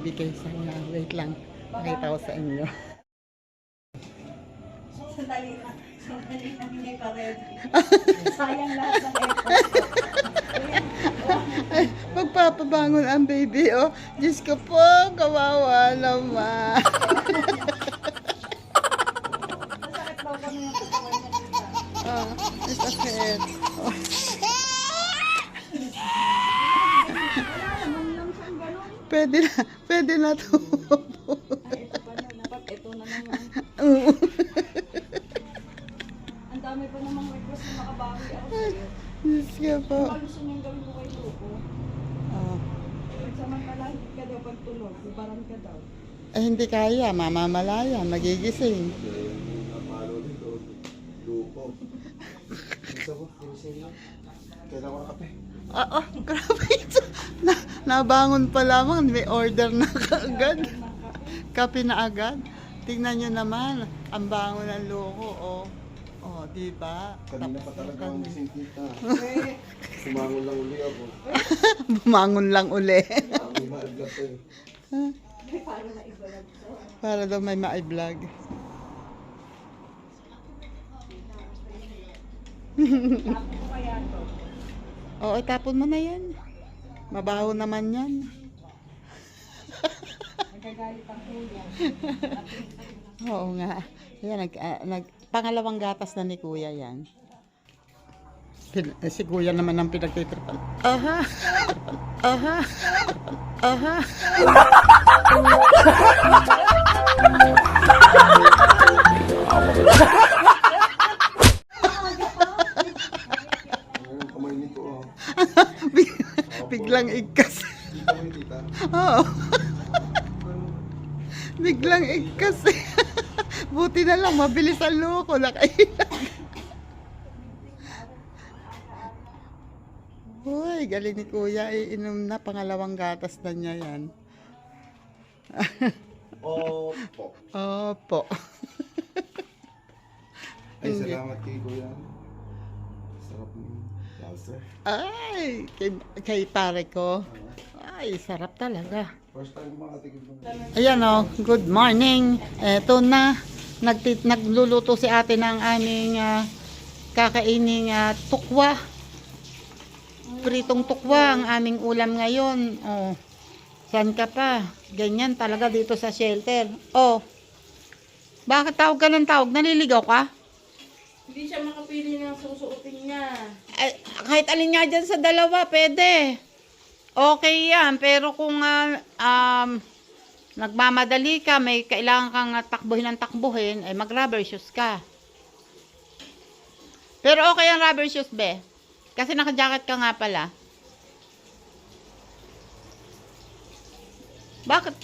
ibibigay sa inyo. Wait lang. Pakita ko sa inyo. Sandali na. Sandali na, hindi pa ready. Sayang lahat ng effort. Ay, magpapabangon ang baby, oh. Diyos ko po, kawawa naman. Masakit daw kami yung tutuwan niya. Oh, masakit. Oh. Pwede na to. Ay, ito pa na. Dapat ito na naman. Oo. Ang dami pa namang request na makabawi ako sa'yo. Diyos ko po. Ano gusto niyang gawin ko kay Luko? Oh. Pagsamantala, hindi ka daw pagtulog. Ibaran ka daw. Eh, hindi kaya. Mamamalaya. Magigising. Napalo dito. Lupo. Isa po, kailangan ko ng kape. Oo, grabe ito. Nabangon pa lamang. May order na kaagad. Kape na agad. Tingnan nyo naman. Ang bangon ng loko, oh. Oh, di ba? Kanina pa talaga ang gising kita. Sumangon lang uli ako. Bumangon lang uli. Ang maaglat eh. Para na ibalag to. Para daw may ma-vlog. Tapos ko kaya to. Oo, itapon mo na yan. Mabaho naman yan. Nagagalit ang kuya. Oo nga. Yan, pangalawang gatas na ni kuya yan. Si kuya naman ang pinagtitripan. Aha! Aha! Aha! Ang kamay nito oh. Biglang igkas. Dito mo yung tita. Oo. Biglang igkas. Buti na lang, mabilis ang loko. Nakailag. Uy, galing ni kuya. Iinom na, pangalawang gatas na niya yan. Opo. Opo. Ay, salamat kay kuya. Sarap ng lobster. Ay, kay pare ko. Ay, sarap talaga. First time makatikim ng Ayan o, good morning. Eto na, nagluluto si ate ng aming kakaining tukwa. Pritong tukwa ang aming ulam ngayon. Oh, saan ka pa? Ganyan talaga dito sa shelter. Oh, bakit tawag ka ng tawag? Naliligaw ka? Hindi siya makapili ng susuotin niya. Kahit alin nga dyan sa dalawa, pwede. Okay yan, pero kung nagmamadali ka, may kailangan kang takbuhin ng takbuhin, ay mag-rubber shoes ka. Pero okay ang rubber shoes, be. Kasi naka-jacket ka nga pala. Bakit?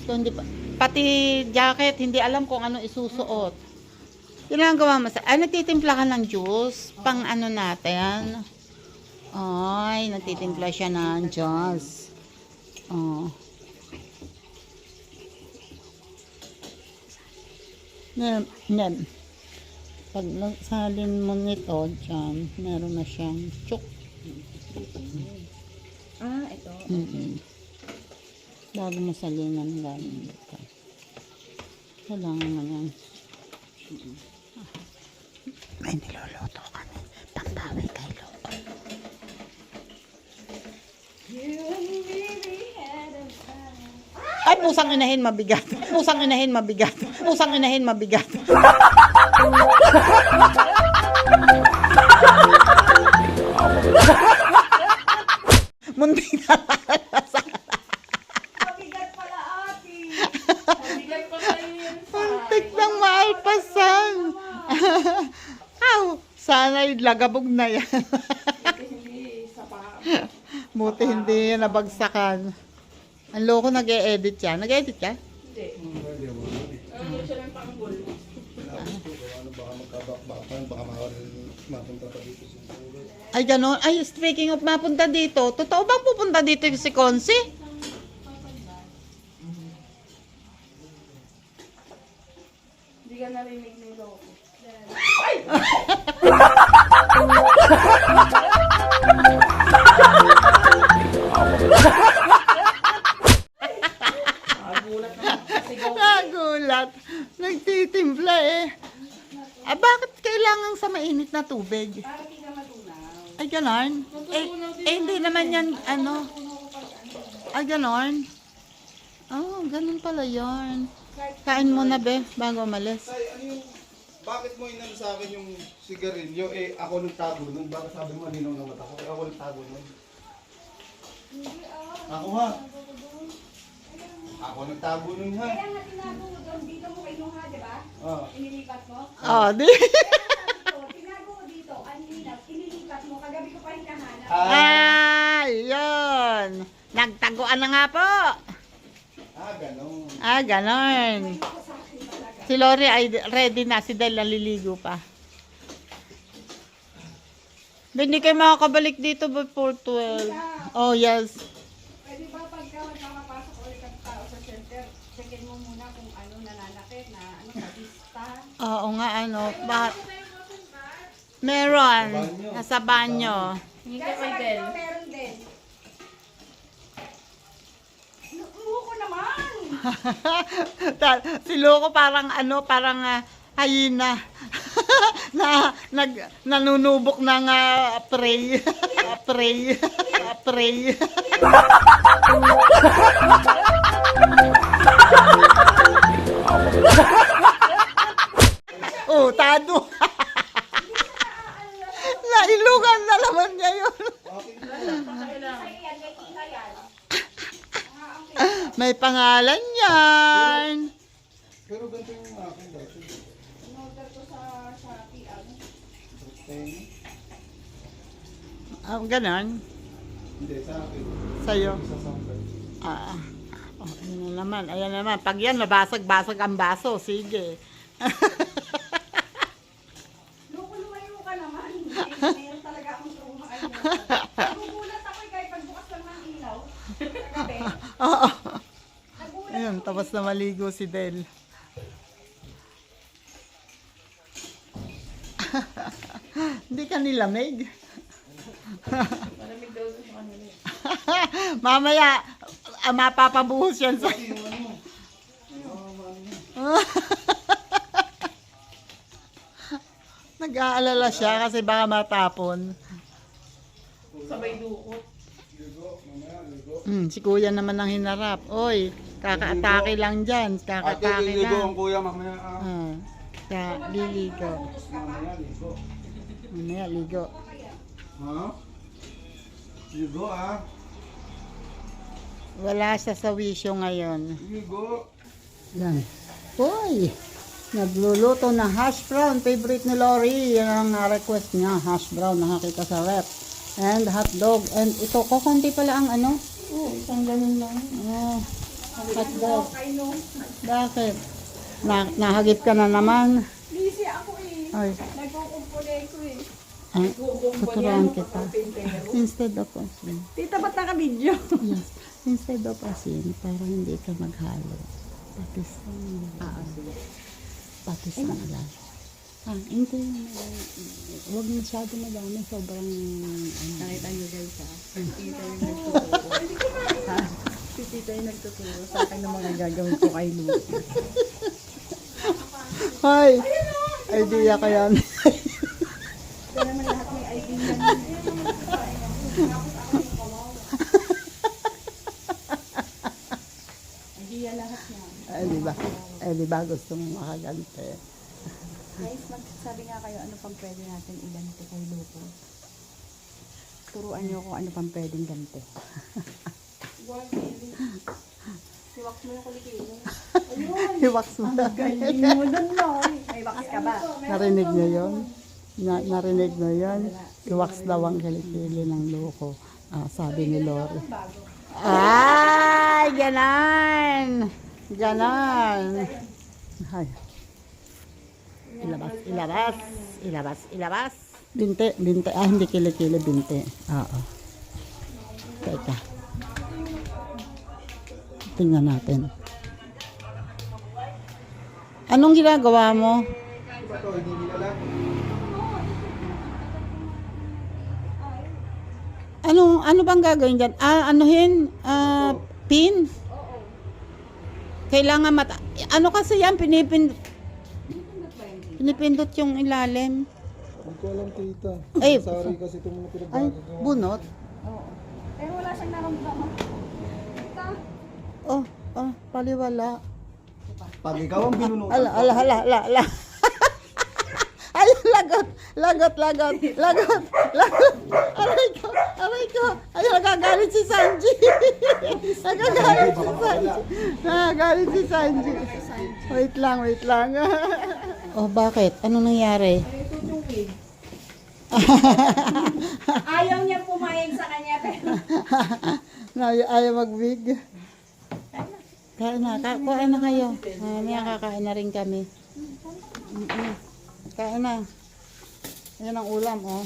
So, hindi pa, pati jacket, hindi alam kung ano isusuot. Ginagawa mo sa... Ay, nagtitimpla ka ng juice. Pang ano natin. Ay, nagtitimpla siya ng juice. Oh. Nem. Pag salin mo nito, dyan, meron na siyang chuk. Ah, ito. Bago mo salinan galing dito. Kailangan mo yan. May niluluto kami. Pambawi kay Loko. Ay, pusang inahin mabigat. Pusang inahin mabigat. Pusang inahin mabigat. Muntik na Mabigat pala, ate. Mabigat pala yun. muntik nang maalpasan. Aw, sana'y lagabog na yan. Hindi sa pa. Buti hindi yan nabagsakan. Ang loko nag-e-edit yan. Nag-e-edit ka? Hindi. Ano siya lang pangbol. ano, baka magkabakbakan, baka mapunta pa dito sa Singapore. Ay, gano'n. Ay, speaking of mapunta dito, totoo bang pupunta dito si Consi? Hindi ka narinig ni Loco. Nagulat. Nagtitimpla eh. Ah, bakit kailangan sa mainit na tubig? Para di ka matunaw. Ay, ganon. Hindi naman yan, ano. Ay, ganon. Oh, ganon pala yarn. Kain mo na, be, bago umalis. Tay, ano yung, bakit mo inano sa akin yung sigarilyo? Eh, ako nagtago nun. Bakit sabi mo malinaw na mata ko? Eh, ako nagtago nun. Ako ha? Ako nagtago nun ha? Kaya nga tinago mo doon, dito mo kinuha, di ba? Ah. Inilipat mo. Oh, di. Tinago mo dito, ang inilap, inilipat mo, kagabi ko pa hinahanap. Ay, yun. Nagtaguan na nga po. Ganon. Ah, ganon. Si Lori ay ready na. Si Del naliligo pa. Hindi kayo makakabalik dito before 12. Oh, yes. Pwede ba pagka magkakapasok ulit ang tao sa center, checkin mo muna kung ano nananakit na ano sa vista. Oo nga, ano. Meron. Nasa banyo. Kaya sa kanila meron din. Umuko naman! Si Loco parang ano, parang hyena. Nanunubok ng prey. Prey. Prey. Oh, tado. Nailugan na naman niya yun. May pangalan yan. Pero ganito yung akin dati. In-order ko sa Shopee, Ganon. Hindi, sa akin. Sa'yo. Sa sample. Oh, ayan na naman. Ayan naman. Pag yan, mabasag-basag ang baso. Sige. Loko, lumayo ka naman. Meron talaga akong trauma kayo. Nagugulat ako kahit pagbukas lang ng ilaw. Kagabi. Oo. Nagulat Ayun, tapos na maligo si Del. Hindi ka nilamig. Malamig daw sa kanila. Mamaya, mapapabuhos yan sa... Yung ano, Nag-aalala siya kasi baka matapon. Sabay dukot. ligo, mamaya, ligo. Si kuya naman ang hinarap. Oy, kaka-atake lang dyan. Ate, Kaka-atake liligo lang. ang kuya, mamaya. Liligo. Mamaya, ligo. Mamaya, ligo. Ha? Ligo ah. Wala siya sa wisyo ngayon. Ligo. Yan. Uy! Nagluluto ng hash brown. Favorite ni Lori. Yan ang request niya. Hash brown. Nakakita sa rep. And hot dog. And ito, kukunti pala ang ano? Isang ganun lang. Hot dog. Bakit? Nahagip ka na naman. Busy ako eh. Ay, Nagkukumpulay ko eh. tuturuan kita. Instead of asin. Tita, ba't naka-video? Yes. Instead of asin, para hindi ka maghalo. Patis patis na lang. Hindi. Huwag masyado madami. Sobrang... Nakita niyo guys ha? Si tita yung nagtuturo. Si tita yung nagtuturo sa akin ng mga gagawin ko kay Lucy. Hi! Idea ka yan. Kaya naman lahat may idea. Idea lahat yan. Di ba gusto mong makagante? Guys, magsabi nga kayo ano pang pwede natin ilante kay Lupo. Turuan niyo kung ano pang pwedeng gante. Siwak mo yung kulikilo. Hiwaks mo. Galing mo dun no. May wax ka ba? Narinig niyo yun? Narinig niyo yun? Hiwaks daw ang kilikili ng loko. Sabi ni Lori. Ay, ganan! Ganan! Ay. Ilabas. Binte. Hindi kilikili, binte. Oo. Teka. Tingnan natin. Anong ginagawa mo? Diba to, hindi nila lang. Ano bang gagawin dyan? Anuhin? Pin? kailangan ano kasi yan, Pindot ba yun? pinipindot yung ilalim. Hindi ko alam, tita. Ay, Sorry kasi itong mga ay, pinagagawa. bunot. Oo. Pero wala siyang naramdaman. Tita. Oh, paliwala. Pag ikaw ang binunutan Ala. Ay, lagot. Aray ko. Ay, nagagalit si Sanji. Nagagalit si Sanji. Wait lang. Oh, bakit? Ano nangyari? Ay, ito yung wig. Ayaw niya pumayag sa kanya pero Ayaw mag-wig. Kain na kayo. Mamaya kakain na rin kami. Kain na. Ayan ang ulam, oh.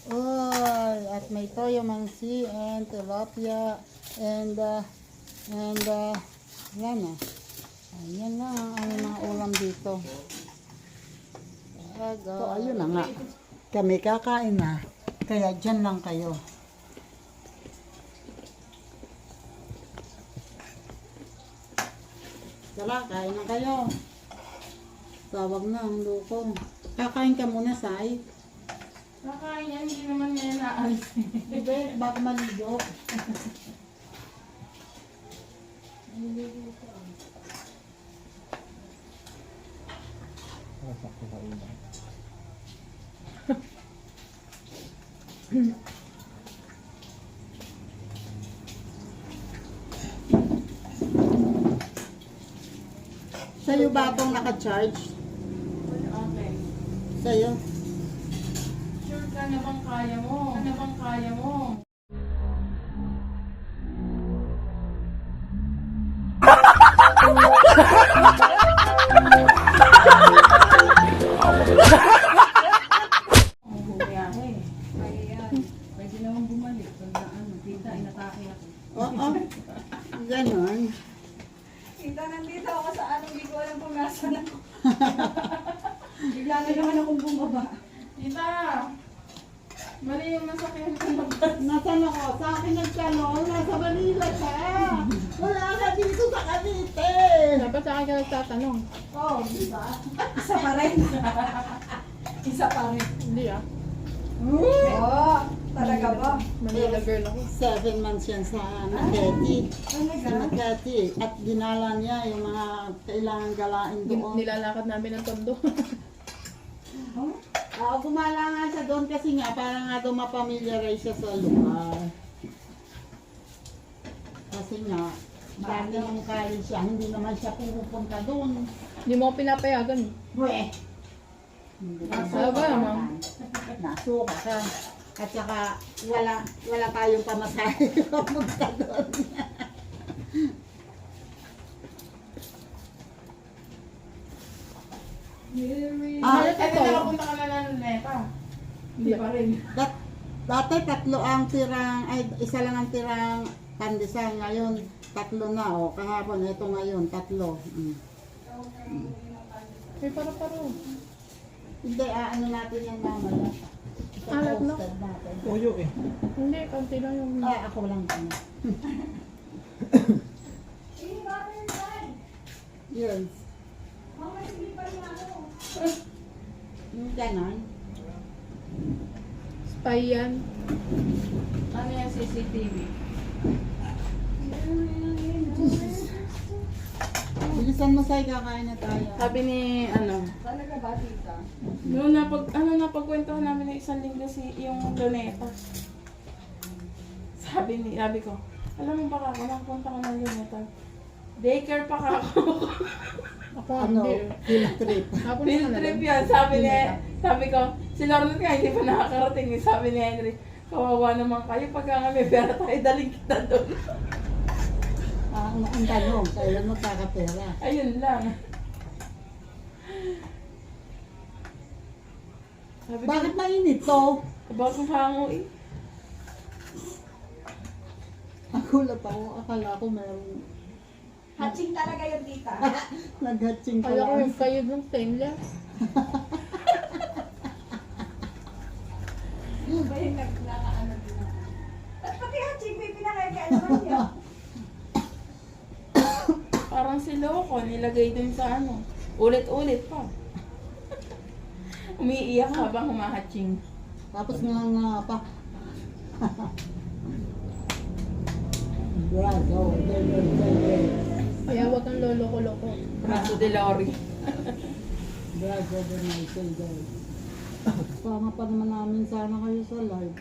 Oy, at may toyo mansi and tilapia and yan na. Ayan lang ang aming mga ulam dito. So, ayun na nga. Kami kakain na. Kaya dyan lang kayo. Tara, kain na kayo. Tawag na ang loko. Kakain ka muna, Sai. Nakain yan, hindi naman niya naalis. Hindi, baka maligo. Sa'yo ba akong naka-charge? Okay. Sa'yo? Sure ka na bang kaya mo? Ang bumiyahe. ayan. Pwede naman bumalik. Pag tita, inatake ako. Oo. Ganon. Tita, nandito ako sa hindi ko alam kung nasaan ako. Bigla na naman akong bumaba. Tita! Mali yung nasakyan ko na Nasaan ako? Sa akin nagtanong, nasa Manila ka. Wala ka dito sa Cavite. Dapat sa akin ka nagtatanong. Oh, di ba? Isa pa rin. Isa pa rin. Hindi ah. Oo, talaga ba? Manila girl ako. 7 months yan sa Makati. Talaga? Sa Makati. At dinala niya yung mga kailangan galain doon. Nilalakad namin ng tondo. Gumala nga siya doon kasi nga para nga daw mapamiliarize siya sa lugar. Kasi nga, dati yung college siya, hindi naman siya pupunta doon. Hindi mo ako pinapayagan. Weh! Hindi ka Nasuka, ma'am. Nasuka ka. At saka, wala tayong pamasahe pumunta doon. Ito, nakapunta ka na ng neta. Hindi pa rin. Dati isa lang ang tirang pandesal. Ngayon, 3 na. O, kahapon, ito ngayon, 3. May paro-paro. Hindi, ano natin yung mamaya. Alat na. Posted natin. Toyo eh. Hindi, konti lang yung... Ako lang. Yes. Yung ganon. Spy yan. Ano yan, CCTV? Bilisan mo, Sai, kakain na tayo. Sabi ni, Talaga ba, tita? noon napagkwentuhan namin ng isang linggo yung Luneta. Sabi ko, alam mo ba ako, nakapunta ka ng Luneta. Daycare pa ka ako. Ako Ano, field trip. Field trip yan. Sabi ko, si Lorna nga hindi pa nakakarating. Sabi ni Henry, kawawa naman kayo pagka nga may pera tayo, daling kita doon. Ang tanong, kailan magkakapera? Ayun lang. Sabi ko, Bakit mainit to? kabakong hango eh. Nagulat ako, akala ko meron. Hatching talaga yung tita. Nag-hatching ko Kaya ko lang. yung kayo ng stainless. Ba yung nakaano din ako. At pati hatching, may pinakaya naman niya. Parang Parang si Loco, nilagay dun sa ano. Ulit-ulit pa. Umiiyak habang humahatching. Tapos nga pa. Brazo, Kaya wag kang lolo-loko. Braso de Lori. brazo, Sama pa naman namin sana kayo sa live.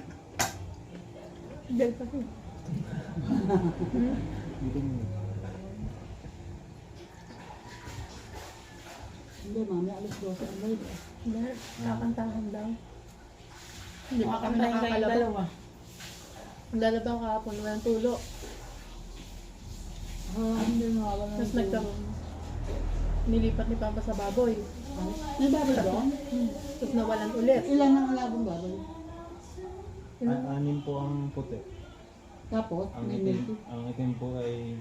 Del kasi. Hindi, mami, alas 12 ang live. Hindi, kakantahan daw. Hindi pa kami nakakayong dalawa. Naglalabang kahapon, walang tulo. Hindi nawawala Tapos nilipat ni Papa sa baboy. May baboy doon? Tapos nawalan ulit. Ilan ang alabang baboy? Anim po ang puti. Tapos, Ang may itim, milky. ang itim po ay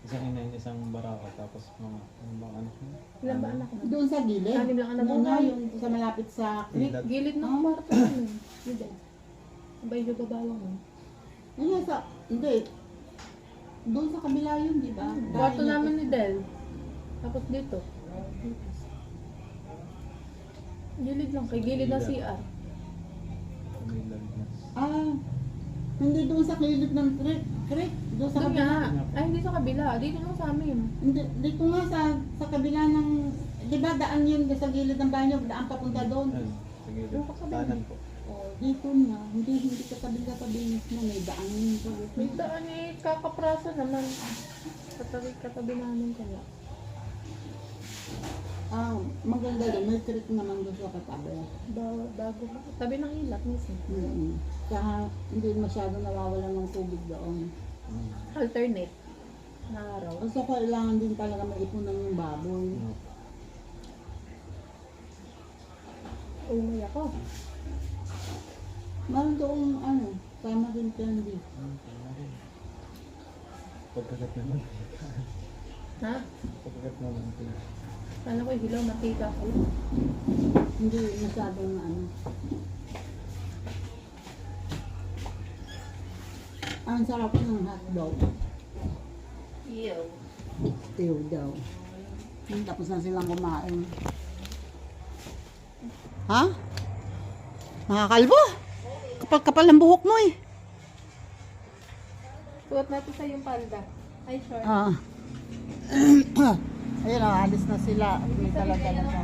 isang inahin, isang baraka. Tapos mga ano bang anak mo? Ilan ba anak mo? Doon sa gilid. Anim lang ang Ano nabuhay. yung sa malapit sa creek. Gilid ng kwarto namin. Hindi. Ang bayo babawang mo. Yun sa, hindi. Doon sa kabila yun, di ba? Kwarto Dahil- namin ni Del. Tapos dito. Gilid lang. Kay gilid ng CR. May lagnas. Ah, hindi doon sa kilid ng creek. Creek, doon sa Doon kabila. nga. Ay, hindi sa kabila. Dito lang sa amin. Hindi, dito nga sa kabila ng, di ba daan yun sa gilid ng banyo, daan papunta doon. Ayun, sige. Yung kakabi. Tanan po. Oh, dito nga, hindi katabi mismo, may daan yun sa May daan eh. Kakaprasa naman. Katabi namin kaya. Ah, maganda doon, may creek naman doon sa katabi. Bago. Tabi ng ilap mismo. Kaya hindi masyado nawawalan ng tubig doon. Alternate. Na araw. So, kailangan din talaga maipunan yung baboy. Ano? Umay ako. Meron doon, ano, tama din candy. Pagkagat naman. Ha? Pagkagat naman. Kala ko hilaw, matika ko. Hindi masyadong ano. Ang sarap ng hotdog. Ew. Tiyo daw. Tapos na silang kumain. Ha? Nakakalbo? Kapal ang buhok mo eh. Suot natin sa yung palda. Ay, short. Ah. Ayun, alis na sila. May talaga na siya.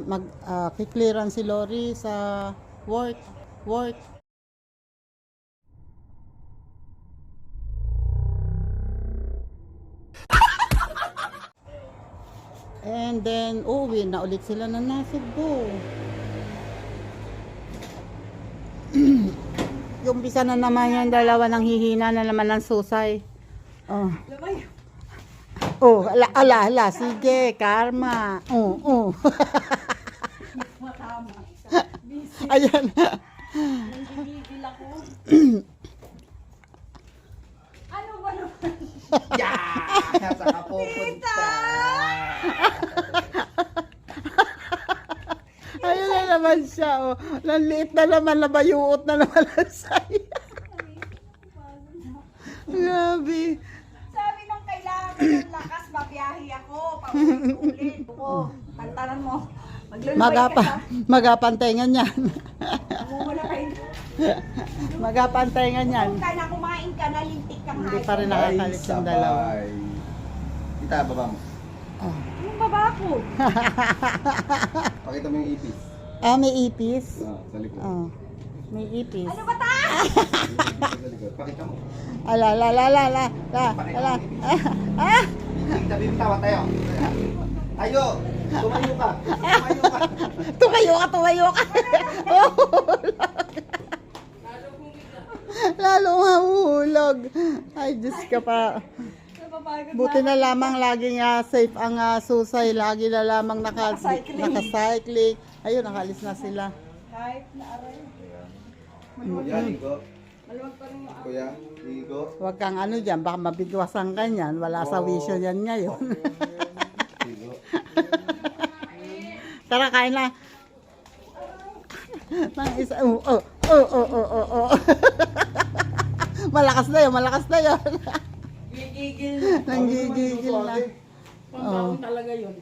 Mag-clearance si Lori sa work. And then, uwi na ulit sila ng Nasugbo. Yung bisa na naman yung dalawa ng hihina na naman ng susay. Oh. Lumay. Oh, ala, sige, karma. Oh. Matama. Ayan. Nanggigigil ako. Ano ba naman? Yeah! Saka pupunta. Ayun na naman siya, oh. Nanliit na naman, nabayuot na naman ang saya. Grabe. Sabi nung kailangan ko ng lakas, babiyahe ako. Paulit-ulit. Oo, pantalan mo. Maglulubay ka sa... Magapantengan yan. Mamumula kayo. Magapantengan yan. Kung ka na kumain ka, nalintik kang Hindi pa rin nakakalis yung dalawa. Kita, baba mo. Oh. Yung baba ko. Pakita mo yung ipis. Ah, may ipis. Sa likod. Oh. May ipis. Ano ba ta? Sa likod. Pakita mo. Ala. Ah! Tabi mo tawa tayo. Tayo! Tumayo ka! Tumayo ka. Lalo mahulog. Ay, Diyos ka pa. Napapagod Buti na lamang laging safe ang susay. Lagi na lamang nakacycling. Ayun, nakalis na sila. Kahit na aray. Kuya, Ligo. Maluwag pa rin yung Kuya, Ligo. Huwag kang ano dyan, baka mabigwasan ka niyan. Wala sa wisyo yan ngayon. Ligo. Tara, kain na. Nang isa, malakas na yun. Gigigil. Nanggigigil na. Pangbaon talaga yun.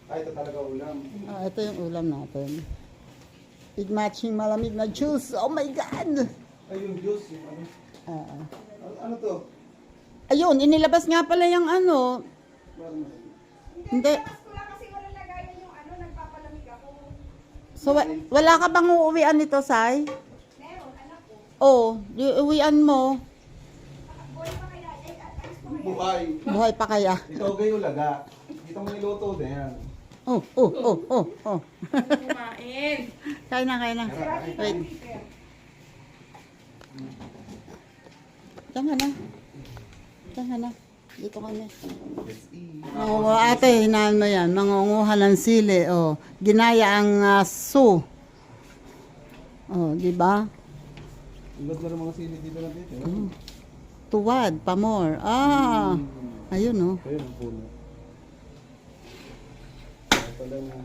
Ay, ito talaga ulam. Ah, ito yung ulam natin. Big matching malamig na juice. Oh my God! Ay, yung juice, yung ano. Ah, ah. Ano to? Ayun, inilabas nga pala yung ano. Hindi. Mas ko lang kasi wala lagayan yung ano, nagpapalamig ako. So, wala ka bang uuwian nito, Sai? Meron, anak ko. Oh, uwian mo. Buhay pa kaya, alis ko kaya. Buhay. Buhay pa kaya? Ito kayo laga. Dito mo niluto din yan. Oh. Kumain. Kain na. Wait. Diyan ka na. Dito ka na. Ate, hinaan mo yan. Mangunguha ng sili. Oh. Ginaya ang su. Oh, di ba? Ilot na rin mga sili dito na dito. Tuwad, pamor. Ah, ayun oh. Ayun ang puno. Ito pala na.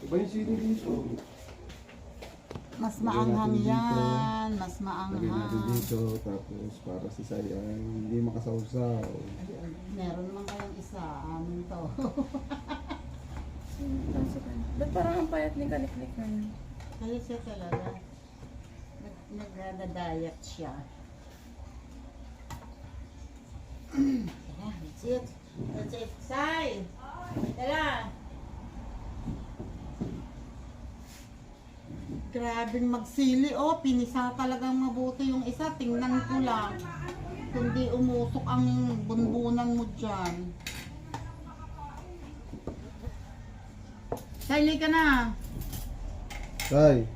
Iba yung sili dito. Mas maanghang yan. Mas Lagay natin maanghang. dito. Tapos para si Sayan, hindi makasawsaw. Meron naman kayong isa. Amin to. Ba't parang ang payat ni Kaliklik na yun? Kaya siya talaga. Nagda-diet siya. Tara, that's it. That's it. Sai! Tara! Grabing magsili. Oh, pinisa talagang mabuti yung isa. Tingnan ko lang. Kundi umusok ang bunbunan mo dyan. Sai, ka na. Say!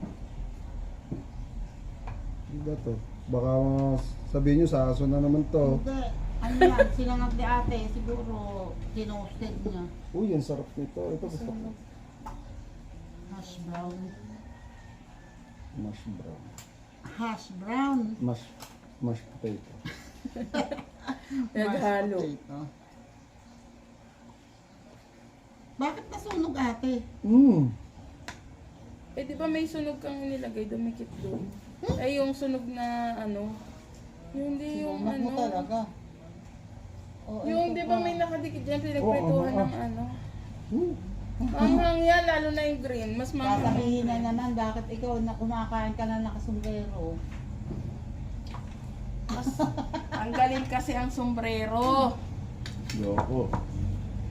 Ano ba to? Baka sabihin nyo sa aso na naman to. Hindi. Ano yan? Sinangag ni ate. Siguro tinosted niya. Uy, ang sarap nito. Ito gusto ko. Hash brown. Mash brown. Hash brown. Mash potato. Naghalo. Potato. Bakit nasunog ate? Eh, di ba may sunog kang nilagay, dumikit doon? Ay, yung sunog na ano? Yung di yung Sinunod mo ano? talaga. Oh, Yung ito di ba pa. may nakadikit dyan, pinagprituhan Oo, ng ano? Manghang yan, lalo na yung green. Mas manghang. Sasabihin na naman, bakit ikaw na kumakain ka na nakasumbrero? Ang galing kasi ang sombrero. Yoko.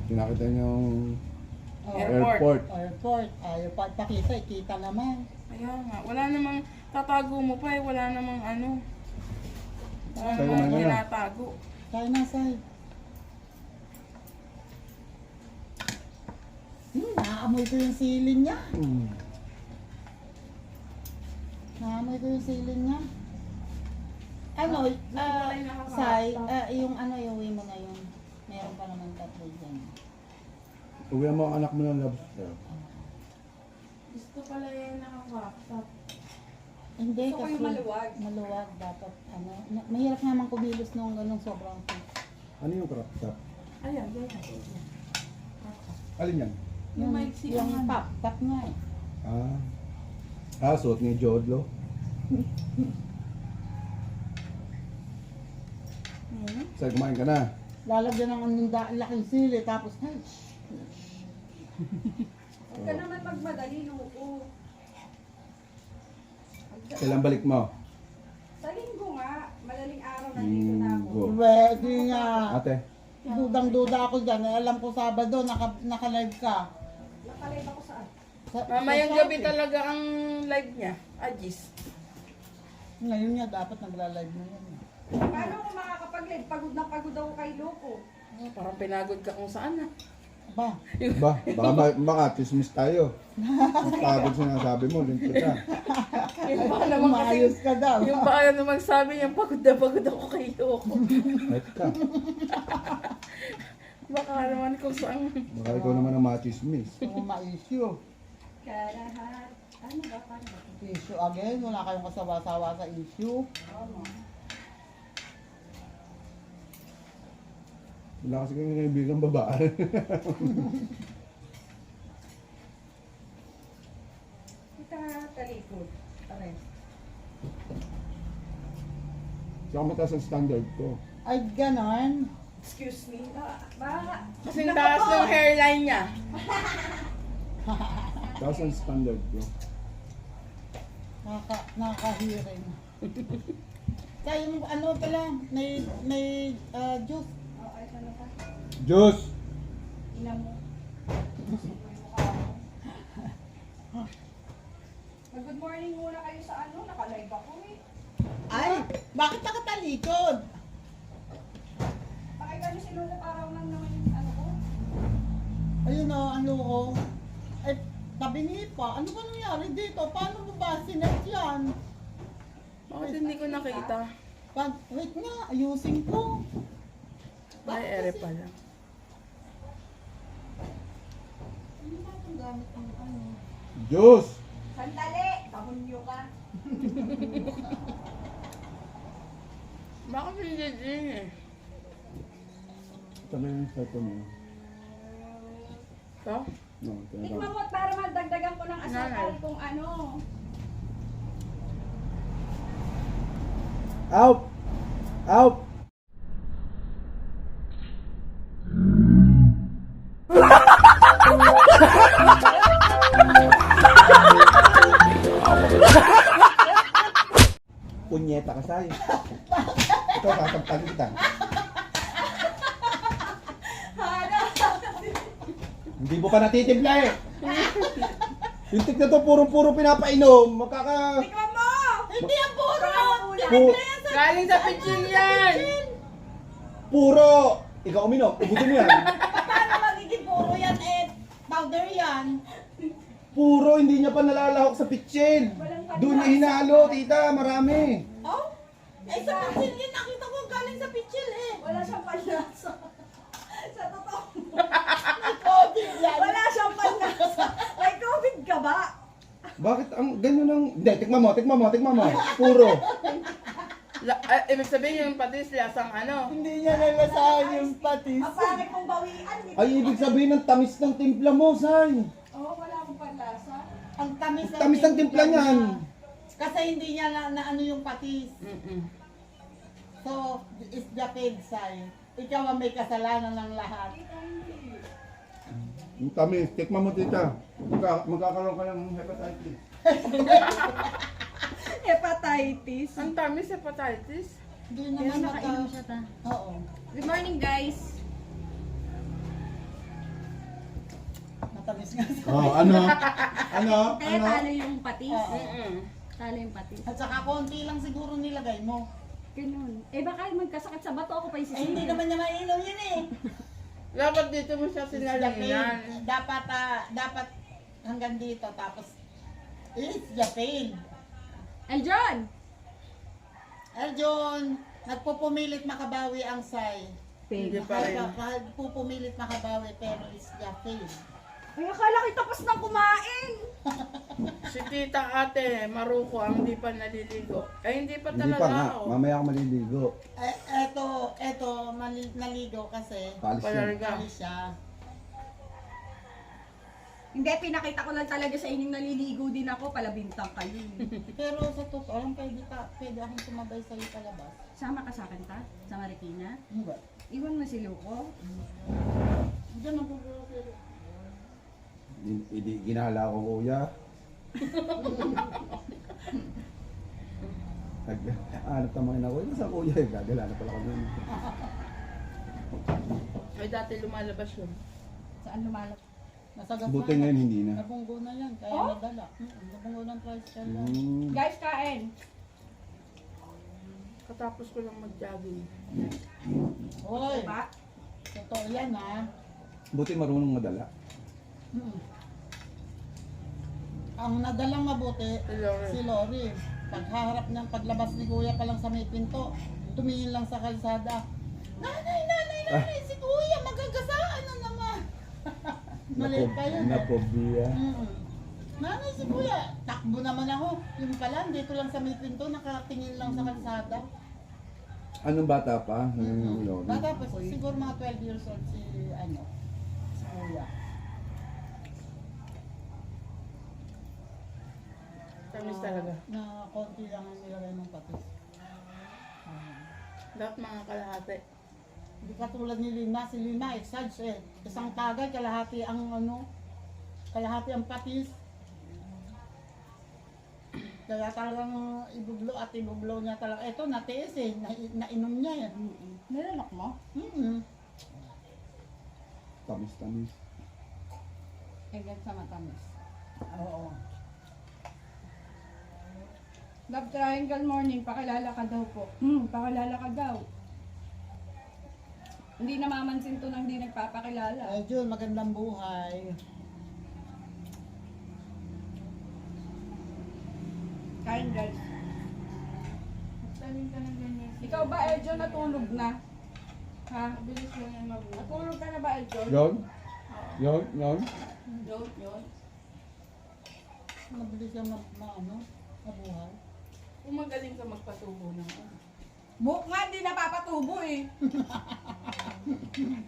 Pinakita niyo yung Airport. Airport. Ayaw pa pakita, kita naman. Kaya nga, wala namang tatago mo pa eh, wala namang ano. Wala Sa'yo namang na yan. tinatago. Kaya nasay. Naamoy ko yung silin niya. Naamoy ko yung silin niya. Ano, Sai, yung ano, yung uwi mo na yun. Meron pa naman tatlo dyan. Uwi mo ang anak mo ng lobster. Gusto pala yan nakakapap. Hindi, Gusto ko kasi yung maluwag. maluwag dapat, ano, mahirap naman kumilos nung ganung sobrang Ano yung crop top? Ayan, ganyan. Alin yan? Yung maiksi yung ang ano. top nga eh. Suot ni Jodlo. Say, kumain ka na. Lalagyan ng anong laking sili, tapos, ay, Huwag ka naman magmadali, Luko. Kailan balik mo? Sa linggo nga, madaling araw na dito na ako. Go. pwede nga. Ate, Dudang-duda ako dyan. Alam ko Sabado, naka-live ka. Nakalive ako saan? Mamayang gabi talaga ang live niya. Ajis. Ngayon nga, dapat nagla-live na yan. Paano ko makakapag-live? Pagod na pagod ako kay Luko. Parang pinagod ka kung saan ah. Ba, baka chismis tayo. Pagod sinasabi mo, linto ka. Yung baka naman kasi, maayos ka daw. yung baka naman sabi niya, pagod na pagod ako kay Yoko. Right ka. Baka naman kung saan. Baka ikaw naman ang machismis. Kung ma-issue. Karahat. Ano ba? Paano ba? Issue again, wala kayong kasawa-sawa sa issue. Wala kasi kang kaibigan babae. Kita talikod. Pare. So Saka mataas ang standard ko. Ay, ganon. Excuse me. Baka. Kasi taas ng hairline niya. Taas ang standard ko. Nakakahiring. Sa yung ano pala, may juice. Okay, ano pa? Diyos! Ina mo. Good morning muna kayo sa ano, naka-live ako eh. Ay, bakit nakatalikod? Pakita niyo si Lolo araw lang naman yung ano ko. Ayun o, ang luho. Ay, tabingi pa. Ano ba nangyari dito? Paano mo ba sinet yan? Bakit hindi ko nakita? Wait nga, ayusin ko. Ay, ere pala. Ano ba itong gamit ng ano? Diyos! Sandali! Tahunyo ka. Bakit hindi din eh? Sabi yung cellphone mo. So? No, Tikman mo para madagdagan ko ng asukal Nanay. kung ano. Out! Out! Punyeta ka sa'yo. Ito, sasabtagin kita. Hindi mo pa natitimpla eh. Yung tig na to, puro-puro pinapainom. Makaka... Tikman mo! Hindi ang puro! Pu- Galing sa pitching yan! puro! Ikaw uminom, ubutin mo yan. Paano magiging puro yan eh? Powder yan. Puro, hindi niya pa nalalahok sa pitchin. Doon niya hinalo, tita, marami. Oh? Eh sa pitchil yan, nakita ko galing sa pitchil eh. Wala siyang panlasa. Sa totoo. COVID yan. Wala siyang panlasa. May COVID ka ba? Bakit ang ganyan ang... Hindi, tikman mo. Puro. Ibig sabihin yung patis lasang ano? Hindi niya nalasahan yung patis. Ang pangit mong bawian. Di ba? Ay, ibig sabihin ng tamis ng timpla mo, Say. Oo, wala akong panlasa. Ang tamis Tamis ng timpla niyan. Kasi hindi niya na ano yung patis. So, is the paid side. Ikaw ang may kasalanan ng lahat. Yung tamis, tikman mo, tita. Magkakaroon ka ng hepatitis. Hepatitis. Ang tamis hepatitis. Hindi naman nakainom siya ta. Oo. Good morning, guys. Matamis nga. Oh, ano? Kaya talo yung patis. Oo. Talo yung patis. At saka konti lang siguro nilagay mo. Ganun. Eh baka magkasakit sa bato ako pa Eh, hindi isisigaw. naman niya mainom yun eh. Dapat dito mo siya sinalingan. Dapat hanggang dito tapos is Japan. Eljon! Eljon, nagpupumilit makabawi ang say. Hindi pa rin. Nagpupumilit makabawi pero is Japan. Ay, akala ko tapos na kumain. Si tita ate, maruko ang hindi pa naliligo. Ay hindi pa Hindi talaga pa nga, ako. mamaya ako maliligo. Eto, naligo kasi. Palis yan. Palarga. Mali siya. Hindi, pinakita ko lang talaga sa inyong naliligo din ako. Palabintang kayo. Pero sa totoo lang, pwede akong sumabay sa'yo palabas. Sama ka sa akin ta? Sa Marikina? Hindi. Iwan mo si Luko. Diyan ako. Hindi ginala ko, kuya. Hanap naman ako. Ito sa kuya, gagala na pala kami. Ay dati lumalabas yun. Saan lumalap? Nasa gas Buti ngayon hindi na. Nabunggo na yan, kaya Oh? nadala. Nabunggo ng tricycle lang. Guys, kain. Katapos ko lang mag-jogging. Hoy, Diba? totoo yan ha. Buti marunong madala. Ang nadalang mabuti, Si Lori. si Lori. Pagharap ng paglabas ni Kuya pa lang sa may pinto, tumingin lang sa kalsada. Nanay, si Kuya, magagasaan na naman. Maliit pa yun. Napobiya. Nanay, si Kuya, takbo naman ako. Yung pala, dito lang sa may pinto, nakatingin lang sa kalsada. Anong bata pa? Yung Lori. Bata pa, siguro mga 12 years old si Kuya. Tamis talaga. Na konti lang ang nilagay ng patis. Lahat mga kalahati. Hindi katulad ni Lima. Si Lima, exage eh. Isang tagay, kalahati ang kalahati ang patis. Kaya talagang ibublo at ibublo niya talaga. Ito, natiis eh. Nainom niya yan. Nilalak mo? Tamis-tamis. Hanggang sa matamis. Oo. Love Triangle Morning, pakilala ka daw po. Pakilala ka daw. Hindi namamansin to nang hindi nagpapakilala. Ay, Jun, magandang buhay. Kain guys. Tamin ka ng ganyan. Ikaw ba, Edjo, natulog na? Ha? Bilis lang yung mabuhay. Natulog ka na ba, Edjo? Yon? Yon? Yun. Mabilis siya mabuhay. Kung magaling ka magpatubo ng ano. Buhok nga, hindi napapatubo eh.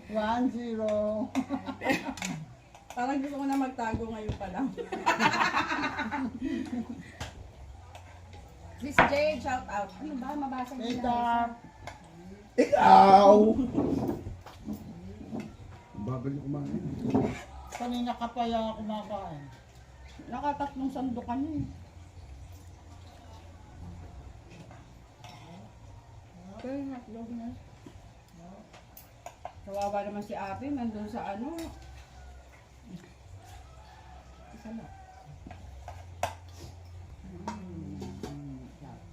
1-0. Parang gusto ko na magtago ngayon pa lang. Miss Jade, shout out. Ano ba? Mabasa niyo Wake up! Ikaw! Babalik kumain. Kanina ka pa yung kumakain. Nakatatlong sandukan yun. Pero yung hotdog na. Kawawa naman si Ate, nandun sa ano. Isa na.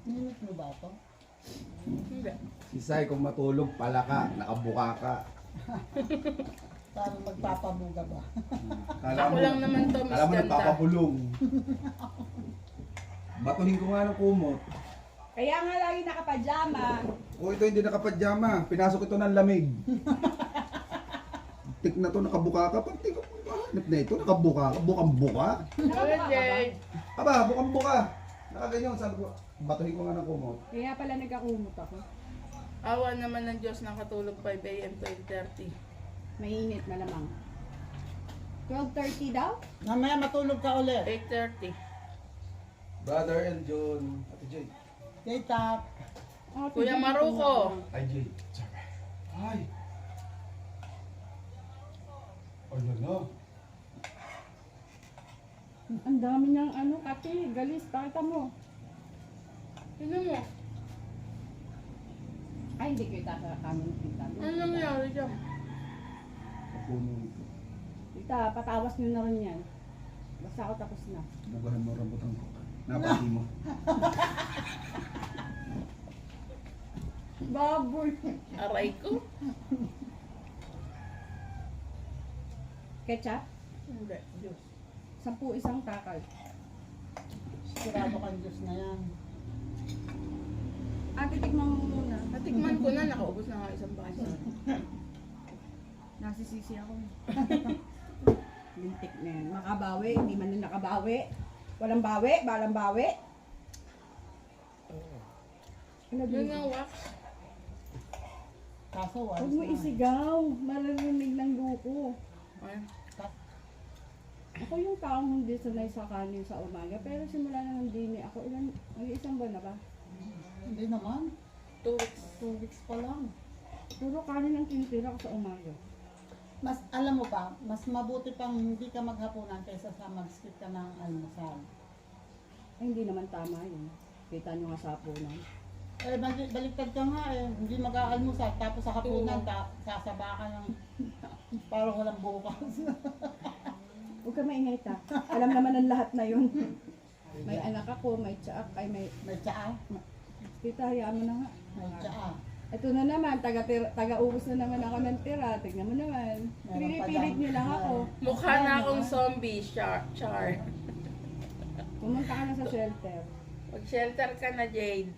Minute mo ba ito? Hindi. Si Sai, kung matulog, pala ka, nakabuka ka. Parang magpapabuga ba? Kala Ako lang naman to, Miss Kala mo Ganda. nagpapabulong. Batuhin ko nga ng kumot. Kaya nga lagi nakapajama. O ito hindi nakapadyama. Pinasok ito ng lamig. Tik na to, nakabuka ka. Pag tingnan mo, hanap na ito, nakabuka ka. Bukang-buka. Nakabuka ka ba? Jade. Aba, bukang-buka. Nakaganyan, sabi ko, batuhin ko nga ng kumot. Kaya pala nagkakumot ako. Awa naman ng Diyos nakatulog 5 a.m. 12:30. Mainit malamang. 12:30 daw? Mamaya matulog ka ulit. 8:30. Brother and John. Ate Jay. Wake up! Oh, Kuya Maruko. Ay, Jay. Ay. Ano na? Ang dami niyang ano, kati, galis, pakita mo. Tignan mo. Ay, hindi kita sa kanin kita. Ano nangyari dyan? Puno ito. Tita, patawas niyo na rin yan. Basta ako tapos na. Bugahan mo rambutan ko. Napati mo. Baboy. Aray ko? Ketchup? Hindi. Diyos. 10 isang takal. Sigurado kang Diyos na yan. Titikman mo muna. Natikman ko na, nakaubos na nga isang baso. Nasisisi ako. Lintik na yan. Makabawi, hindi man na nakabawi. Walang bawi, balang bawi. Ano Yun din? yung wax. Kaso, Huwag mo isigaw. Maririnig ng luko. Ay. Ako yung taong hindi sanay sa kanin sa umaga. Pero simula na ng dini ako, isang buwan na ba? Hindi naman. 2 weeks. 2 weeks pa lang. Puro kanin ang tinitira ko sa umaga. Mas, alam mo ba, mas mabuti pang hindi ka maghapunan kaysa sa mag-skip ka ng almusal. Ay, hindi naman tama yun. Kita nyo nga sa hapunan. Eh, baliktad ka nga eh. Hindi mag-aalmusal. Tapos sa hapunan, sasaba ka ng parang walang bukas. Huwag ka maingay ta. Alam naman ng lahat na yun. May anak ako, may tsaak, ay may... May tsaa. Tita, hayaan mo na nga. May tsaa. Ito na naman, taga-ubos na naman ako ng tira. Tignan mo naman. Meron pa Pinipilit dyan. nyo lang ako. Mukha na akong zombie, char. Pumunta ka na sa shelter. Mag-shelter ka na, Jade.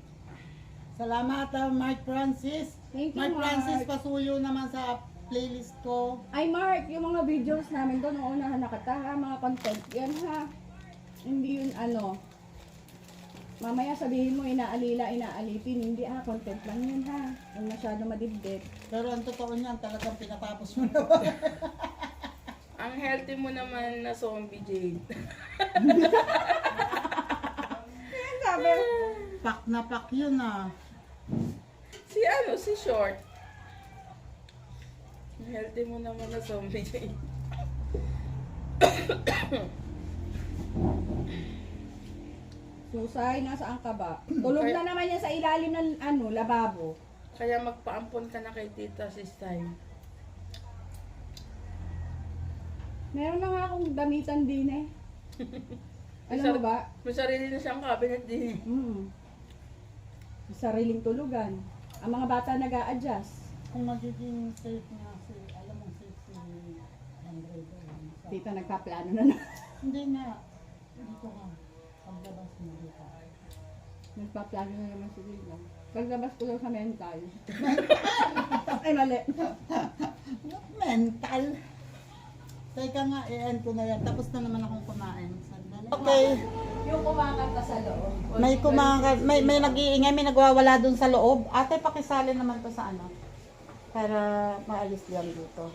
Salamat, Mike Francis. Thank you, Mike Francis, Mark. pasuyo naman sa playlist ko. Ay, Mark, yung mga videos namin doon, uunahan na kita ha, mga content yan ha. Hindi yun ano. Mamaya sabihin mo, inaalitin. Hindi ha, content lang yun ha. Huwag masyado madibdib. Pero ang totoo niyan, talagang pinatapos mo na ba? Ang healthy mo naman na zombie, Jade. Sabi, Pak na pak yun ah. Si Si Short. Healthy mo naman na zombie. Susay, nasaan ka ba? Tulog na naman yan sa ilalim ng lababo. Kaya magpaampon ka na kay tita this time. Meron na nga akong damitan din eh. Alam mo ba? May sarili na siyang cabinet din. Sariling tulugan. Ang mga bata nag-a-adjust. Kung magiging safe nga si, alam mo safe si Andre doon. Tita, nagpaplano na. Hindi nga, dito ka, paglabas mo dito. Nagpaplano na naman si Lila. Paglabas ko lang sa mental. Ay, mali. Mental. Teka nga, i-end ko na yan. Tapos na naman akong kumain. Sandali. Okay. Yung kumakanta sa loob. May nag-iingay, may nagwawala dun sa loob. Ate, pakisali naman to sa ano. Para maalis yan dito.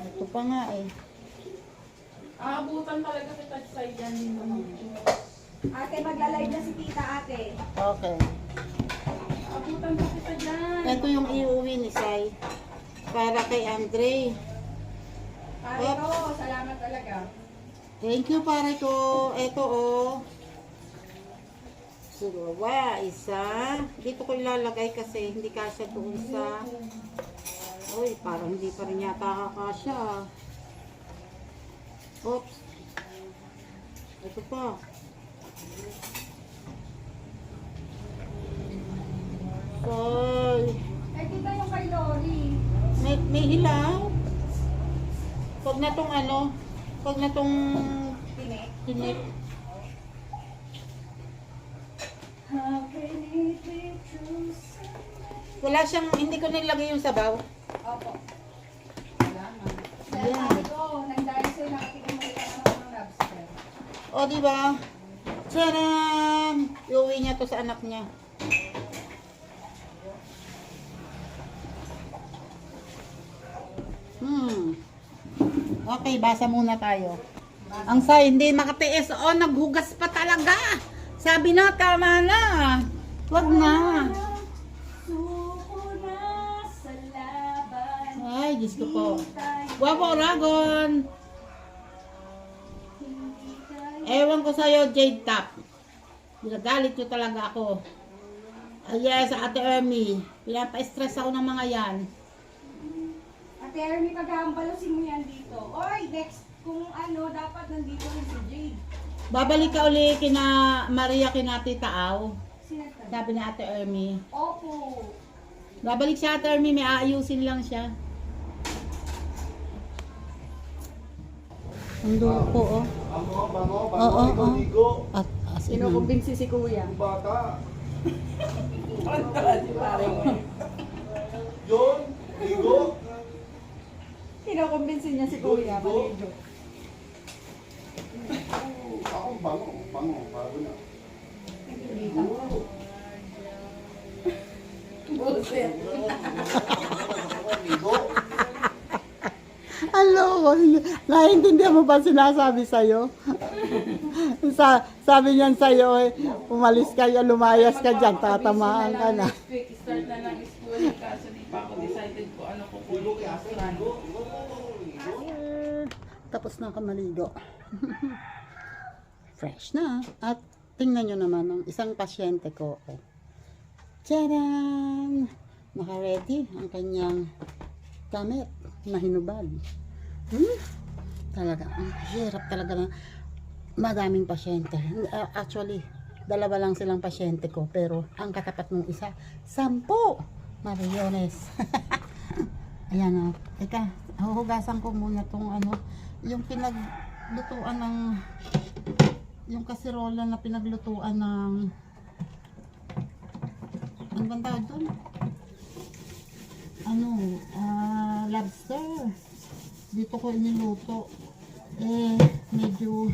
Ito pa nga eh. Aabutan talaga kita sa yan din naman. Ate, magla-live na si tita, ate. Okay. Aabutan pa kita dyan. Ito yung iuwi ni Sai. Para kay Andre. Pare ko, salamat talaga. Thank you, pare ko. Ito, oh. Dalawa, isa. Dito ko ilalagay kasi hindi kasya doon sa... Uy, parang hindi pa rin yata kakasya. Oops. Ito pa. Soy. Eh, tita yung kay Lori. May hilaw. Pag na tong ano, pag na tong tinik. Wala siyang, hindi ko nilagay yung sabaw. Opo. Salamat. Dahil sabi ko, nang-dahil sa'yo nakatikin mo ito ng lobster. O, di ba? Tcharam! Iuwi niya to sa anak niya. Okay, basa muna tayo. Ang Sai, hindi makatiis. O, naghugas pa talaga. Sabi na, tama na. Wag na. Suko na sa laban. Ay, Diyos ko po. Guwapo, Ragon. Ewan ko sa'yo, Jade Top. Ginagalit nyo talaga ako. Yes, Ate Ermi. Pinapa-stress ako ng mga yan. Ate Ermi, paghahambalasin mo yan dito. Oy, next, kung ano, dapat nandito rin si Jade. Babalik ka uli kina Maria, kina Tita Au. Sinatan. Sabi ni Ate Ermi. Opo. Babalik siya, Ate Ermi. May aayusin lang siya. Ang duko, oh. Bango, ligo. At as in, Kinukumbinsi si Kuya. Yung bata. Si pare mo. Yun, ligo. Kinukumbinsi niya si Kuya. Maligo. Ako bango, bago na. Buset. Ligo. Hello, naiintindihan mo ba sinasabi sa'yo? Sabi niyan sa'yo, umalis ka, lumayas ka dyan, tatamaan ka na. Next week, start na ng school. Kaso di pa ako decided kung ano ko po yung Tapos na ka maligo. Fresh na. At tingnan nyo naman ang isang pasyente ko. Tcharam! Naka-ready ang kanyang gamit na hinubad. Talaga, ang hirap talaga na madaming pasyente. Actually, dalawa lang silang pasyente ko, pero ang katapat ng isa, 10 Mariones. Ayan o. Teka, huhugasan ko muna tong ano, yung pinaglutuan ng, yung kasirola na pinaglutuan ng, ano bang tawag doon? Lobster. Dito ko iniluto. Medyo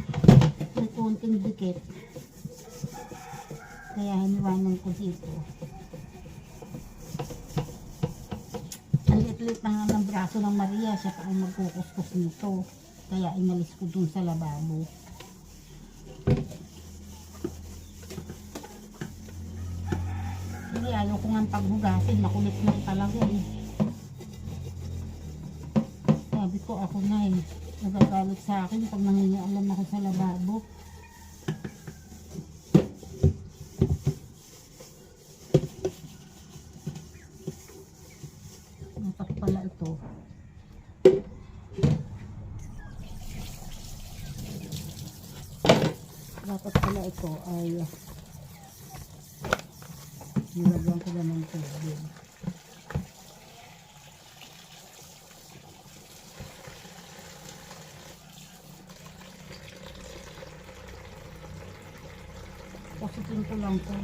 may konting dikit. Kaya hiniwanan ko dito. Ang liit-liit na ng braso ng Maria, siya pa ang magkukuskus nito. Kaya inalis ko dun sa lababo. ayaw ko nga paghugasin. Makulit lang talaga eh. Sabi ko ako na eh. Nagagalit sa akin pag nangingialam ako sa lababo. Dapat pala ito. Dapat pala ito ay nilagyan ko na ng tubig. Pasutin ko lang to.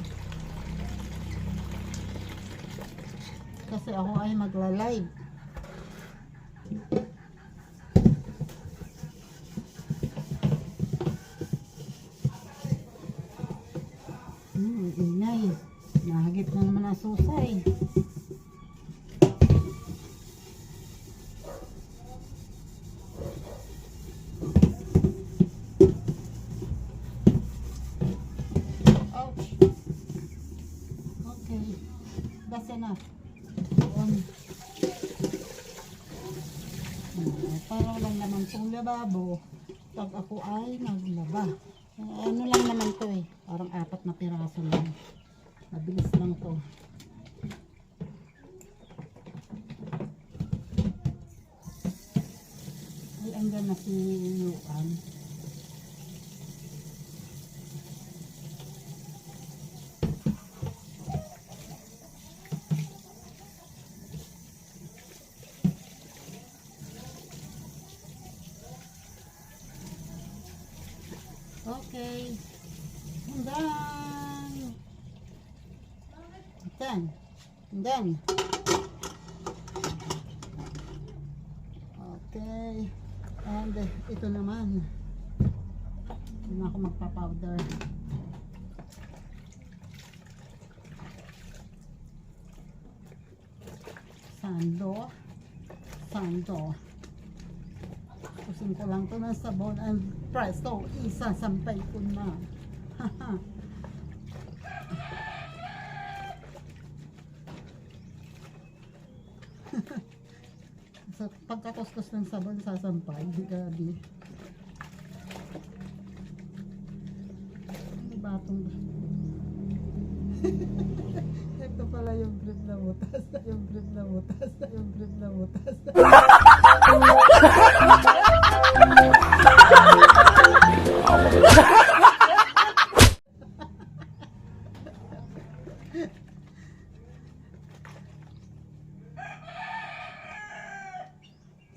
Kasi ako ay magla-live. Inay. Nahagip na naman ang susay. Ouch. Okay. That's enough. Parang lang naman itong lababo pag ako ay naglaba. Ano lang naman to eh. Parang 4 na piraso lang. Mabilis lang to. Ay, andyan na si Yuan. Okay. And then. Okay. And ito naman. Hindi na ako magpa-powder. Sando. Pusin ko lang ito ng sabon and presto, isasampay ko na. Sa pagkakuskus ng sabon, sasampay. Gabi. Ano ba itong... Ito pala yung grip na butas.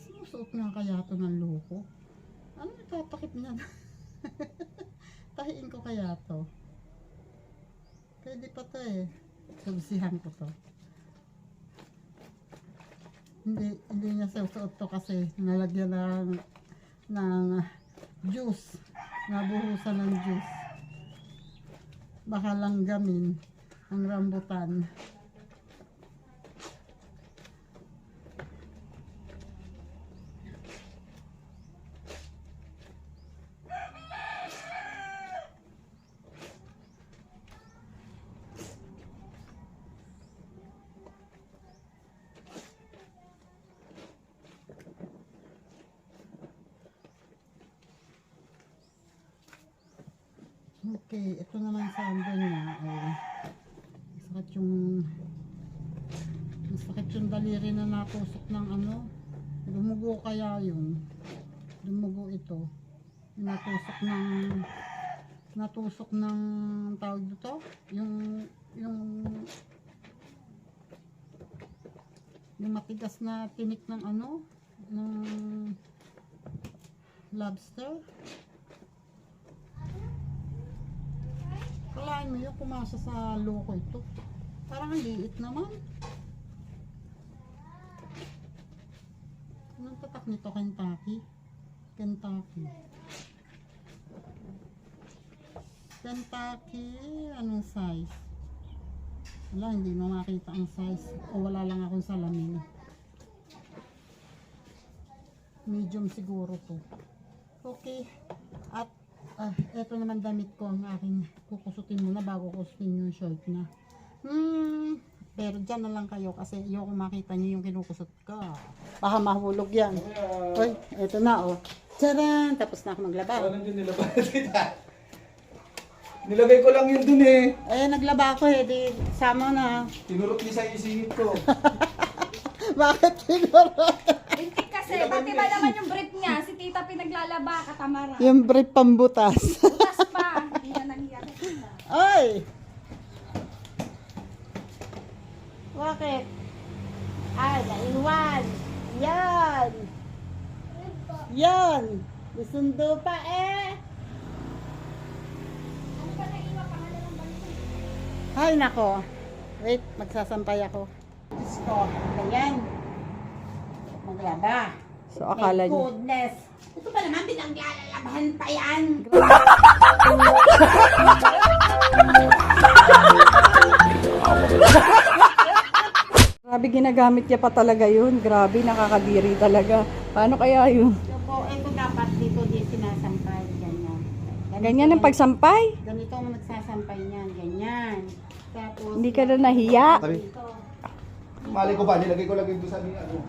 Sinusuot nga kaya ito ng loko? Ano nagtatakip niyan? Tahiin ko kaya ito. Pwede pa ito eh. Subsihan ko to. Hindi niya susuot to kasi nalagyan ng juice. Nabuhusan ng juice. Baka langgamin ang rambutan. Okay, ito naman sa ando niya. Masakit yung daliri na natusok ng ano. Dumugo kaya yun. Dumugo ito. Natusok ng tawag dito. Yung matigas na tinik ng ano. Ng lobster. Kalahin mo yung kumasa sa loko ito. Parang liit naman. Anong tatak nito? Kentucky, anong size? Wala, hindi mo makita ang size. O wala lang akong salamin. Medium siguro to. Okay. At eto naman damit ko ang aking kukusutin muna bago kusutin yung short na. Pero dyan na lang kayo kasi ayoko makita niyo yung kinukusot ko. Baka mahulog yan. Hoy, eto na oh. Tcharan! Tapos na ako maglaba. Ano yung nilabas kita? Nilagay ko lang yun dun eh. Eh, naglaba ako eh. Di, sama na. Tinurot niya sa isingit ko. Bakit siguro? Hindi kasi, pati ba naman yung brief niya? Si tita pinaglalaba, katamara. Yung brief pambutas. Butas pa. Hindi na nangyari. Ay! Bakit? Ay, naiwan. Yan! Yan! Nasundo pa eh! Ano ba naiwan pangalan ng bansa? Hay nako. Wait, magsasampay ako. Diyos ko, ayan. Maglaba. So, akala niyo. Goodness. Ito pa naman, pinaglalalabahan pa yan. Grabe, ginagamit niya pa talaga yun. Grabe, nakakadiri talaga. Paano kaya yun? So po, ito dapat dito di sinasampay. Ganyan. Ganyan ang pagsampay? Ganito ang nagsasampay niyan. Ganyan. Tapos, Hindi ka na nahiya. Tabi. dito. Mali ko ba? Nilagay ko lang yun doon sa ano.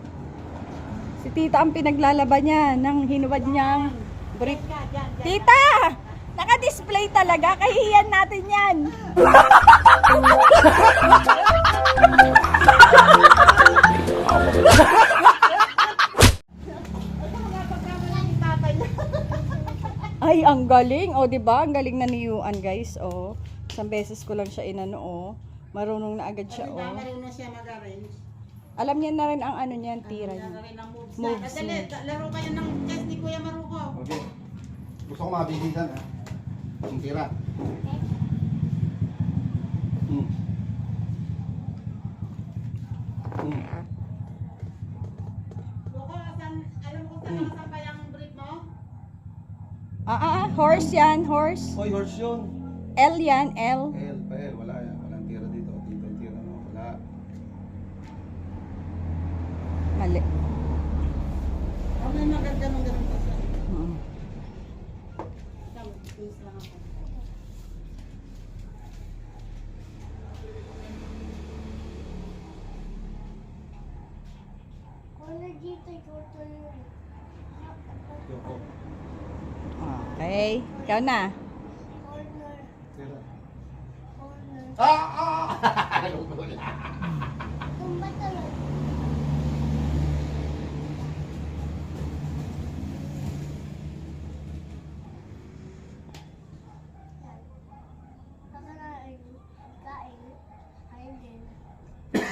Si tita ang pinaglalaba niya ng hinuwad niyang brief. Dyan, dyan. Tita! Naka-display talaga. Kahihiyan natin yan. Ay, ang galing. O, di ba? Ang galing na ni Yuan, guys. O, isang beses ko lang siya inano, o. Marunong na agad siya, o. Marunong siya mag-arrange. Alam niya na rin ang ano niyan, tira niya. Rin ang moves. Moves Dali, laro kayo ng chess ni Kuya Maruko. Okay. Gusto ko mabibitan ha. Yung tira. Hmm. Hmm. Luko, alam ko saan nakasampay ang brief mo? Horse yan, horse. Oy, horse yun. L yan, L. L pa L. Wala yan. Walang tira dito. Dito yung tira mo. Wala. Mali. May magandang pa siya. Hmm. Please lang ako. Yoko. Okay. Ikaw na. Tira. Ah!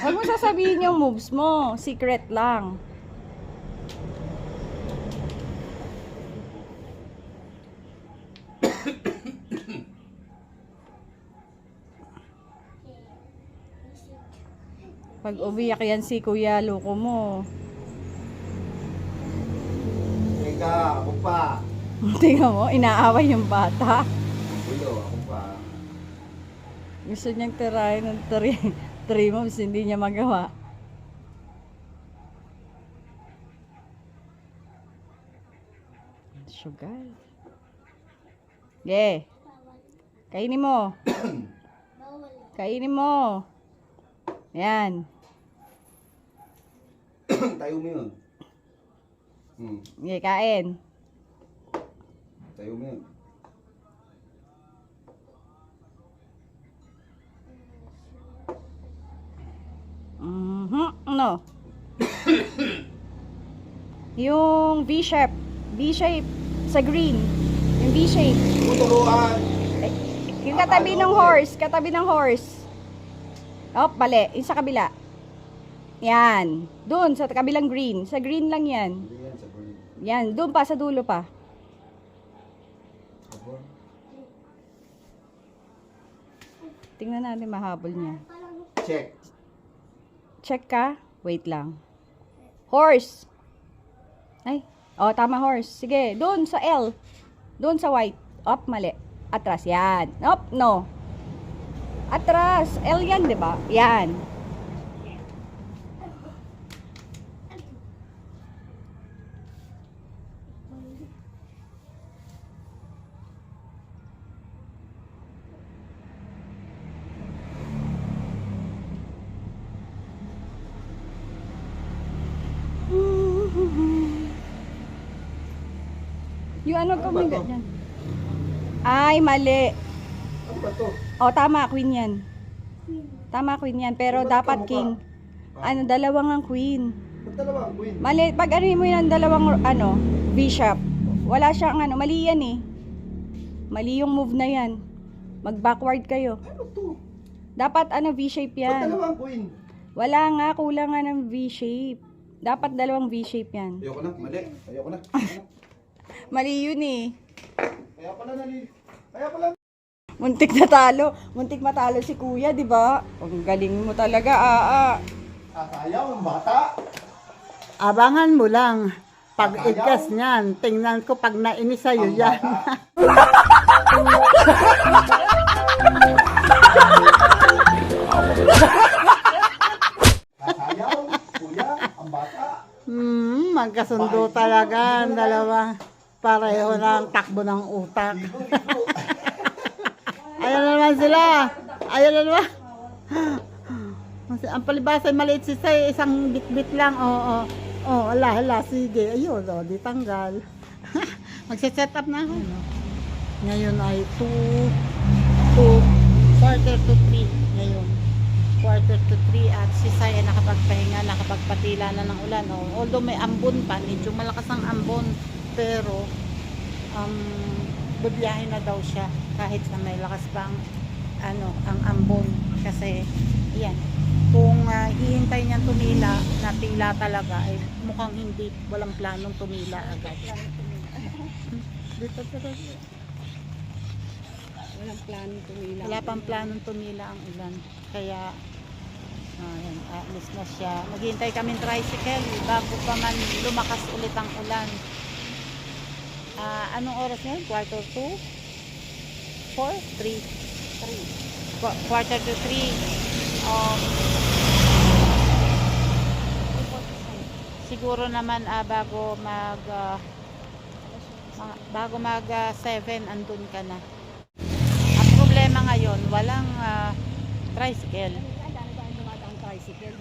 Huwag mo sasabihin yung moves mo. Secret lang. Pag umiyak yan si Kuya, loko mo. Teka, ako pa. Tingnan mo, inaaway yung bata. Bulo, ako pa. Gusto niyang tirahin ng three moves, hindi niya magawa. Sugar. Yeah. Kainin mo. Kainin mo. Yan. Tayo mo yun. Hmm. Yeah, kain. Tayo mo yun. No. Yung V-shape. V-shape sa green. Yung V-shape. Tuturuan! Yung katabi ng horse. Katabi ng horse. Oh, bali. Yung sa kabila. Yan. Doon, sa kabilang green. Sa green lang yan. Hindi yan, sa burn. Yan. Doon pa, sa dulo pa. Sa burn. Tingnan natin mahabol niya. Check. Check ka. Wait lang. Horse. Ay. Oh, tama horse. Sige. Doon sa L. Doon sa white. Up, mali. Atras. Yan. Up, no. Atras. L yan, di ba? Yan. Yung ano Ano ko ba to? dyan? Ay, mali. Ano ba to? O, tama, queen yan. Tama, queen yan. Pero Ba't dapat kamukha? king. Ano, dalawang ang queen. Ba't dalawang queen? Mali, pag ano mo yan, dalawang, ano, bishop. Wala siyang, ano, mali yan eh. Mali yung move na yan. Mag-backward kayo. Ano to? Dapat, ano, V-shape Ba't yan. dalawang queen? Wala nga, kulang nga ng V-shape. Dapat dalawang V-shape yan. Ayoko na, mali. Ayoko na. Mali yun eh. Kaya pala Kaya pala. Muntik na talo. Muntik matalo si kuya, di ba? Ang galing mo talaga, Ayaw, ang bata. Abangan mo lang. Pag igkas niyan, tingnan ko pag nainis sa'yo Ang yan. bata. Ayaw, kuya, ang bata. Magkasundo talaga ang dalawa. Pareho ng takbo ng utak. Ayan na naman sila. Ayan na naman. Ang palibasa ay maliit si Say, isang bit-bit lang. Oo. Oh, hala, sige. Ayun, di tanggal. Magse-set up na ako. Ngayon ay quarter to 3 ngayon. Quarter to 3 at si Say ay nakapagpahinga, nakapagpatila na ng ulan. Oh. Although may ambon pa, medyo malakas ang ambon, pero bubiyahe na daw siya kahit na may lakas pang ang ambon kasi yan, kung hihintay niyang tumila na tila talaga ay mukhang hindi, walang planong tumila agad. Dito talaga. Walang plano tumila. Wala pang planong tumila ang ulan. Kaya, ayan, alis na siya. Maghihintay kami ng tricycle bago pa man lumakas ulit ang ulan. Anong oras ngayon? Quarter to 4? 3. Quarter to 3. Siguro naman bago mag 7 andun ka na. Ang problema ngayon, walang tricycle.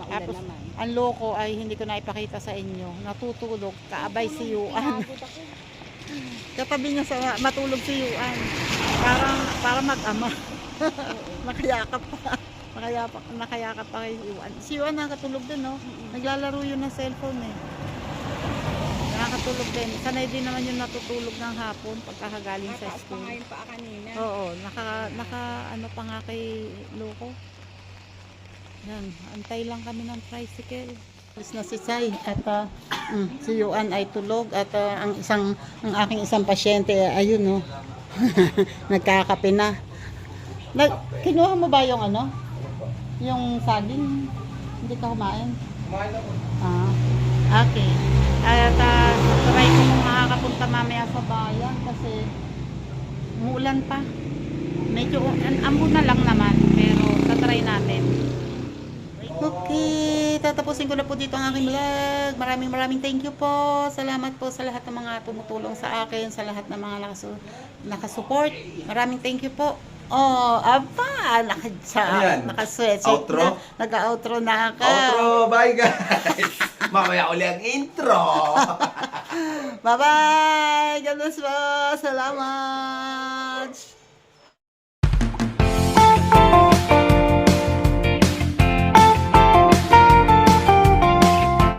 Tapos, ang loko ay hindi ko na ipakita sa inyo. Natutulog, kaabay si Yuan. Katabi niya sa matulog si Yuan. Para mag-ama. Nakayakap pa. Nakayakap pa kay Yuan. Si Yuan nakatulog din, no? Naglalaro yun ng cellphone eh. Nakakatulog din. Sanay din naman yung natutulog ng hapon pagkakagaling sa school. Pangayon pa kanina. Oo, ano pa nga kay Loko. Yan, antay lang kami ng tricycle. Alis na si Say at si Yuan ay tulog at ang aking isang pasyente ayun no. Nagkakape na. Kinuha mo ba yung yung saging? Hindi ka kumain? Kumain ako. Okay. At try ko kung makakapunta mamaya sa bayan kasi umuulan pa. Medyo ambon na lang naman pero tatry natin. Okay, tatapusin ko na po dito ang aking vlog. Maraming thank you po. Salamat po sa lahat ng mga tumutulong sa akin, sa lahat ng mga nakasupport. Maraming thank you po. Oh, nakasweat. Outro? Nag-outro na ako. Outro, bye guys. Mamaya uli ang intro. Bye-bye. God bless po. Salamat.